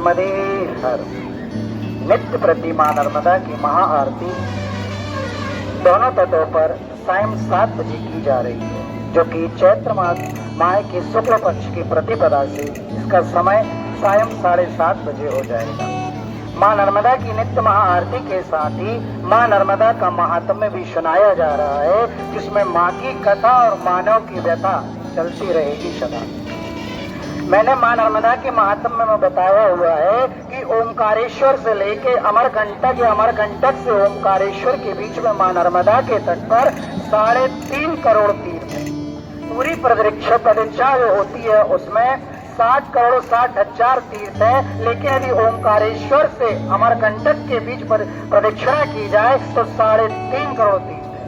नर्मदे हर। नित्य प्रति मां नर्मदा की महाआरती दोनों तटों पर सायं 7 बजे की जा रही है, जो कि चैत्र माह के शुक्ल पक्ष की प्रतिपदा से इसका समय सायं 7:30 बजे हो जाएगा। मां नर्मदा की नित्य महाआरती के साथ ही मां नर्मदा का महात्म्य भी सुनाया जा रहा है, जिसमें मां की कथा और मानव की व्यथा चलती रहेगी सदा। मैंने मां नर्मदा के महात्म्य में बताया हुआ है कि ओमकारेश्वर से लेके अमरकंटक या अमरकंटक से ओमकारेश्वर के बीच में मां नर्मदा के तट पर 3.5 करोड़ तीर्थ है। पूरी प्रदक्षिणा जो होती है उसमें 60,60,000 तीर्थ है, लेकिन यदि ओमकारेश्वर से अमरकंटक के बीच प्रदक्षिणा की जाए तो 3.5 करोड़ तीर्थ है।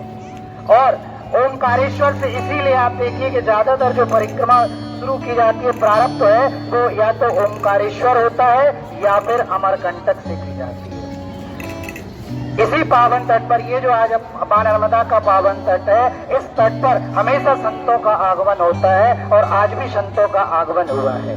और ओमकारेश्वर से इसीलिए आप देखिए कि ज्यादातर जो परिक्रमा शुरू की जाती है, प्रारंभ है, वो या तो ओमकारेश्वर होता है या फिर अमरकंटक से की जाती है। इसी पावन तट पर, ये जो आज मां नर्मदा का पावन तट है, इस तट पर हमेशा संतों का आगमन होता है और आज भी संतों का आगमन हुआ है,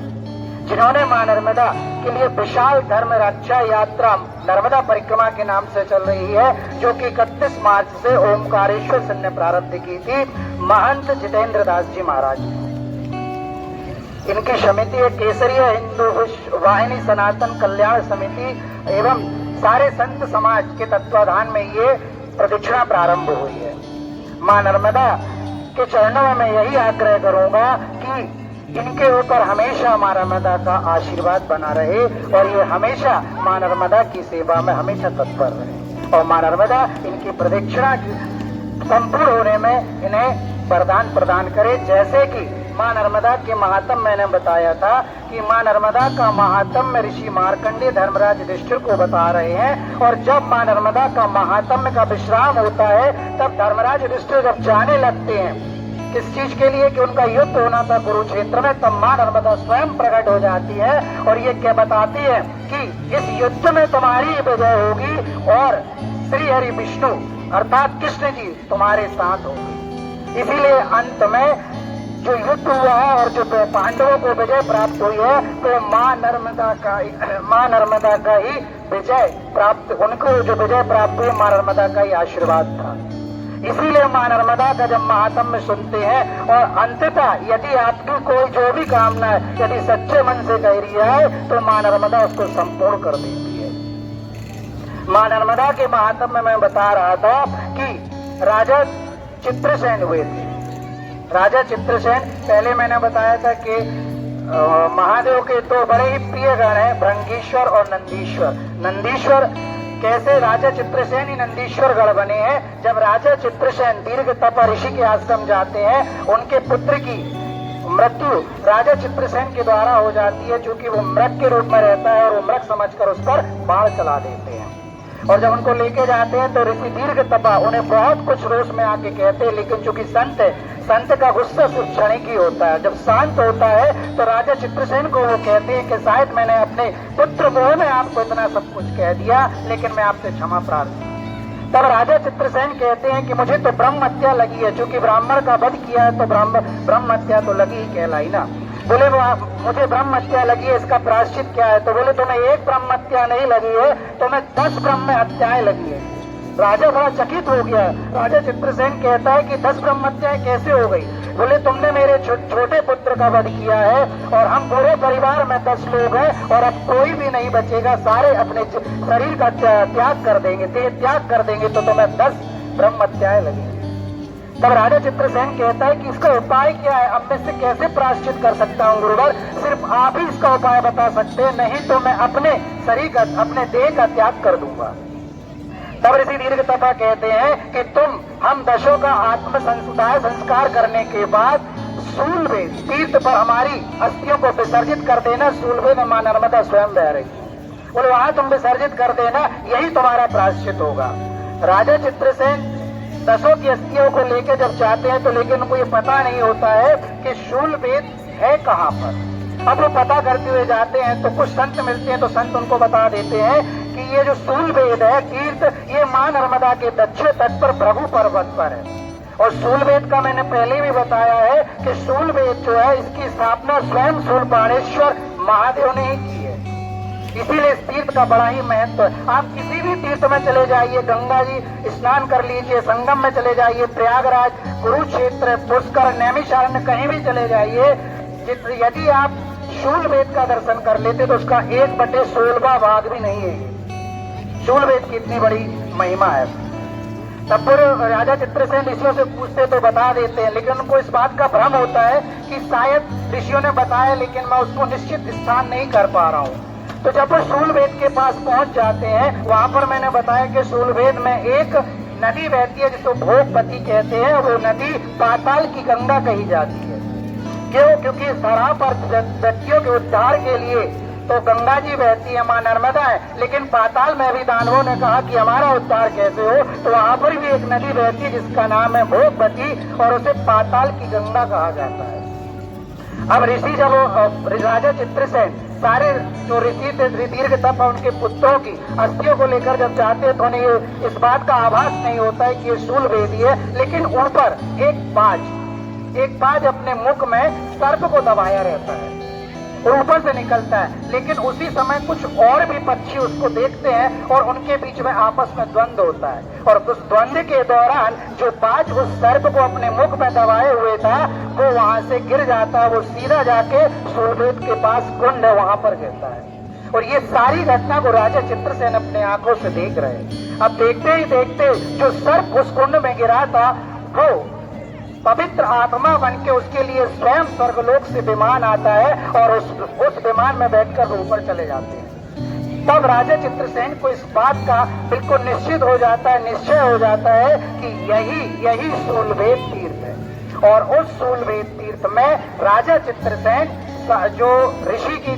जिन्होंने मां नर्मदा के लिए विशाल धर्म रक्षा यात्रा नर्मदा परिक्रमा के नाम से चल रही है, जो कि 31 मार्च से ओमकारेश्वर से ने प्रारंभ की थी महंत जितेंद्र दास जी महाराज। इनकी समिति है केसरीय हिंदू वाहिनी सनातन कल्याण समिति एवं सारे संत समाज के तत्वाधान में ये प्रदक्षिणा प्रारंभ हुई है। मां नर्मदा के चरणों में मैं यही आग्रह करूंगा कि इनके ऊपर हमेशा मां नर्मदा का आशीर्वाद बना रहे और ये हमेशा मां नर्मदा की सेवा में हमेशा तत्पर रहे और मां नर्मदा इनकी प्रदक्षिणा संपूर्ण होने में इन्हें वरदान प्रदान करे। जैसे कि मां नर्मदा के महात्म मैंने बताया था कि मां नर्मदा का महात्म्य ऋषि मार्कंडेय धर्मराज युधिष्ठिर को बता रहे हैं, और जब मां नर्मदा का महात्म्य का विश्राम होता है तब धर्मराज युधिष्ठिर जब जाने लगते हैं किस चीज के लिए कि उनका युद्ध होना था कुरुक्षेत्र में, तब मां नर्मदा स्वयं प्रकट हो जाती है और ये क्या बताती है कि इस युद्ध में तुम्हारी विजय होगी और श्री हरि विष्णु अर्थात कृष्ण जी तुम्हारे साथ होंगे। इसीलिए अंत में जो युद्ध हुआ है और जो पांडवों को विजय प्राप्त हुई है, तो मां नर्मदा का ही विजय प्राप्त, उनको जो विजय प्राप्त हुई मां नर्मदा का ही आशीर्वाद था। इसीलिए मां नर्मदा का जब महात्म्य सुनते हैं और अंततः यदि आपकी कोई जो भी कामना है यदि सच्चे मन से कह रही है तो मां नर्मदा उसको संपूर्ण कर देती है। मां नर्मदा के महात्म्य में मैं बता रहा था कि राजा चित्रसेन हुए थे। राजा चित्रसेन, पहले मैंने बताया था कि महादेव के दो बड़े ही प्रिय गण हैं, भृंगीश्वर और नंदीश्वर। नंदीश्वर कैसे राजा चित्रसेन ही नंदीश्वर गढ़ बने हैं। जब राजा चित्रसेन दीर्घ तप ऋषि के आश्रम जाते हैं, उनके पुत्र की मृत्यु राजा चित्रसेन के द्वारा हो जाती है, क्योंकि वो मृग के रूप में रहता है और वो मृग समझकर उस पर बाण चला देते हैं। और जब उनको लेके जाते हैं तो ऋषि दीर्घ तपा उन्हें बहुत कुछ रोष में आके कहते हैं, लेकिन चूंकि संत है, संत का गुस्सा सिर्फ क्षणिक ही होता है। जब शांत होता है तो राजा चित्रसेन को वो कहते हैं कि शायद मैंने अपने पुत्र मोह में आपको इतना सब कुछ कह दिया, लेकिन मैं आपसे क्षमा प्रार्थना। तब राजा चित्रसेन कहते हैं कि मुझे तो ब्रह्म हत्या लगी है, क्योंकि ब्राह्मण का वध किया है तो ब्रह्म हत्या तो लगी ही कहलाई ना। बोले वो मुझे ब्रह्म हत्या लगी है, इसका प्रायश्चित क्या है? तो बोले तुम्हें एक ब्रह्म हत्या नहीं लगी है, तुम्हें 10 ब्रह्म हत्याएं लगी है। राजा बड़ा चकित हो गया। राजा चित्रसेन कहता है कि 10 ब्रह्म हत्याएं कैसे हो गई? बोले तुमने मेरे छोटे पुत्र का वध किया है और हम पूरे परिवार में 10 लोग हैं और अब कोई भी नहीं बचेगा, सारे अपने शरीर का त्याग कर देंगे, देह त्याग कर देंगे, तो तुम्हें 10 ब्रह्म हत्याएं लगेंगी। तब राजा चित्रसेन कहता है कि इसका उपाय क्या है? अब मैं इससे कैसे प्रायश्चित कर सकता हूँ गुरुवर? सिर्फ आप ही इसका उपाय बता सकते हैं, नहीं तो मैं अपने शरीर का, अपने देह का त्याग कर दूंगा। तब ऋषि दीर्घ तपा कहते हैं कि हम 10 का आत्म संस्कार करने के बाद सूलबे तीर्थ पर हमारी अस्थियों को विसर्जित कर देना। सूलबे में मां नर्मदा स्वयं बह रही, बोले वहां तुम विसर्जित कर देना, यही तुम्हारा प्रायश्चित होगा। राजा चित्रसेन 10 की अस्थियों को लेकर जब जाते हैं तो लेकिन उनको ये पता नहीं होता है कि शूलवेद है कहाँ पर। अब वो पता करते हुए जाते हैं तो कुछ संत मिलते हैं, तो संत उनको बता देते हैं कि ये जो शूलवेद है तीर्थ, ये मां नर्मदा के दक्षिण तट पर भृगु पर्वत पर है। और शूलवेद का मैंने पहले भी बताया है कि शूलवेद जो है इसकी स्थापना स्वयं शूलपाणेश्वर महादेव ने ही की है। इसीलिए इस तीर्थ का बड़ा ही महत्व है। आप किसी भी तीर्थ में चले जाइए, गंगा जी स्नान कर लीजिए, संगम में चले जाइए, प्रयागराज, कुरुक्षेत्र, पुष्कर, नैमिषारण्य, कहीं भी चले जाइए, यदि आप शूल वेद का दर्शन कर लेते तो उसका 1/16 भाग भी नहीं है। शूल वेद की इतनी बड़ी महिमा है। तब फिर राजा चित्रसेन ऋषियों से पूछते तो बता देते हैं, लेकिन उनको इस बात का भ्रम होता है कि शायद ऋषियों ने बताया लेकिन मैं उसको निश्चित स्थान नहीं कर पा रहा हूँ। तो जब वो शूलवेद के पास पहुंच जाते हैं, वहां पर मैंने बताया कि शूलवेद में एक नदी बहती है जिसको भोगपति कहते हैं। वो नदी पाताल की गंगा कही जाती है। क्यों? क्योंकि इस धरा पर व्यक्तियों के उद्धार के लिए तो गंगा जी बहती है, माँ नर्मदा है, लेकिन पाताल में भी दानवों ने कहा कि हमारा उद्धार कैसे हो, तो वहां पर भी एक नदी बहती है जिसका नाम है भोगपति और उसे पाताल की गंगा कहा जाता है। अब ऋषि जब राजा चित्रसेन सारे जो ऋषि थे दीर्घ तप उनके पुत्रों की अस्थियों को लेकर जब जाते हैं तो उन्हें इस बात का आभास नहीं होता है कि ये शूलवेदी है, लेकिन उन पर एक बाज अपने मुख में सर्प को दबाया रहता है, ऊपर से निकलता है। लेकिन उसी समय कुछ और भी पक्षी उसको देखते हैं और उनके बीच में आपस में द्वंद्व होता है, और उस द्वंद्व के दौरान जो बाज उस सर्प को अपने मुख में दबाए हुए था वो वहां से गिर जाता है। वो सीधा जाके शूलवेद के पास कुंड है वहां पर गिरता है। और ये सारी घटना को राजा चित्रसेन अपने आंखों से देख रहे हैं। अब देखते ही देखते जो सर्प उस कुंड में गिरा था वो पवित्र आत्मा बन के उसके लिए स्वयं स्वर्गलोक से विमान आता है और उस विमान में बैठकर ऊपर चले जाते हैं। तब राजा चित्रसेन को इस बात का बिल्कुल निश्चित हो जाता है, निश्चय हो जाता है कि यही शूलवेद तीर्थ है। और उस शूलवेद तीर्थ में राजा चित्रसेन जो ऋषि की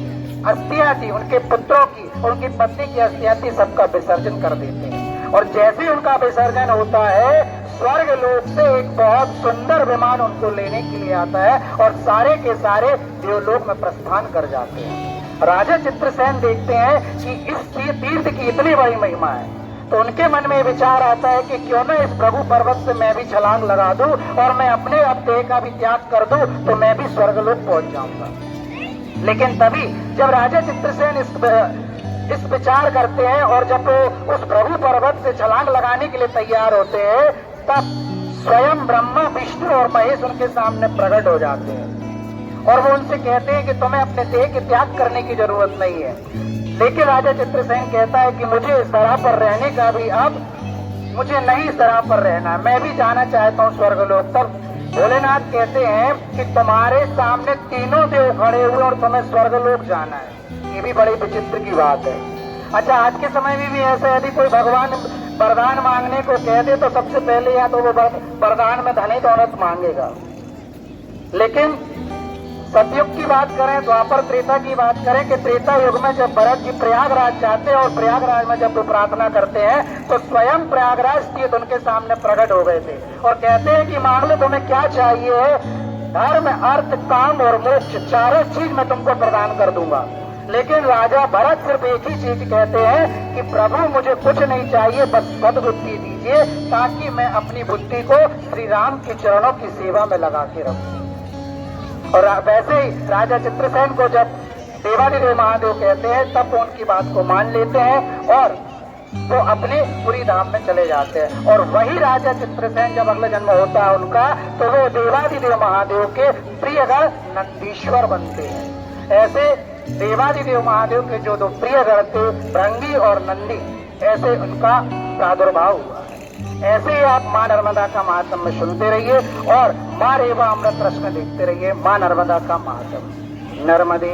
अस्थियां थी, उनके पुत्रों की, उनकी पत्नी की अस्थियां थी, सबका विसर्जन कर देते हैं। और जैसे ही उनका विसर्जन होता है, स्वर्ग लोक से एक बहुत सुंदर विमान उनको लेने के लिए आता है और सारे के सारे देवलोक में प्रस्थान कर जाते हैं। राजा चित्रसेन देखते हैं कि इस तीर्थ की इतनी बड़ी महिमा है, तो उनके मन में विचार आता है कि क्यों न इस प्रभु पर्वत से मैं भी छलांग लगा दूं और मैं अपने अब देह का भी त्याग कर दूं तो मैं भी स्वर्गलोक पहुंच जाऊंगा। लेकिन तभी जब राजा चित्रसेन इस विचार करते हैं और जब वो उस प्रभु पर्वत से छलांग लगाने के लिए तैयार होते हैं, तब स्वयं ब्रह्मा, विष्णु और महेश उनके सामने प्रकट हो जाते हैं और वो उनसे कहते हैं कि तुम्हें अपने देह के त्याग करने की जरूरत नहीं है। लेकिन राजा चित्रसेन कहता है कि मुझे इस धरा पर रहने का भी अब मुझे नहीं इस धरा पर रहना, मैं भी जाना चाहता हूँ स्वर्गलोक। तब भोलेनाथ कहते हैं कि तुम्हारे सामने तीनों देव खड़े हुए और तुम्हें स्वर्गलोक जाना है। ये भी बड़ी विचित्र की बात है। अच्छा, आज के समय में भी ऐसा, यदि कोई भगवान वरदान मांगने को कह दे तो सबसे पहले या तो वो वरदान में धनी दौलत मांगेगा। लेकिन सतयुग की बात करें, द्वापर त्रेता की बात करें कि त्रेता युग में जब भरत जी प्रयागराज जाते हैं और प्रयागराज में जब वो प्रार्थना करते हैं तो स्वयं प्रयागराज तीर्थ उनके सामने प्रकट हो गए थे और कहते हैं कि मांग लो तुम्हें क्या चाहिए, धर्म, अर्थ, काम और मोक्ष, चारों चीज मैं तुमको प्रदान कर दूंगा। लेकिन राजा भरत सिर्फ एक ही चीज कहते हैं कि प्रभु मुझे कुछ नहीं चाहिए, बस सद्बुद्धि दीजिए ताकि मैं अपनी बुद्धि को श्री राम के चरणों की सेवा में लगा के रखूं। और वैसे ही राजा चित्रसेन को जब देवादिदेव महादेव कहते हैं तब वो उनकी बात को मान लेते हैं और वो अपने पुरी धाम में चले जाते हैं। और वही राजा चित्रसेन जब अगला जन्म होता है उनका, तो वो देवादिदेव महादेव के प्रियगण नंदीश्वर बनते हैं। ऐसे देवादिदेव महादेव के जो दो प्रियगण थे, भृंगी और नंदी, ऐसे उनका प्रादुर्भाव हुआ। ऐसे ही आप माँ नर्मदा का महात्म्य सुनते रहिए और माँ रेवा अमृत रस में देखते रहिए माँ नर्मदा का महात्म्य। नर्मदे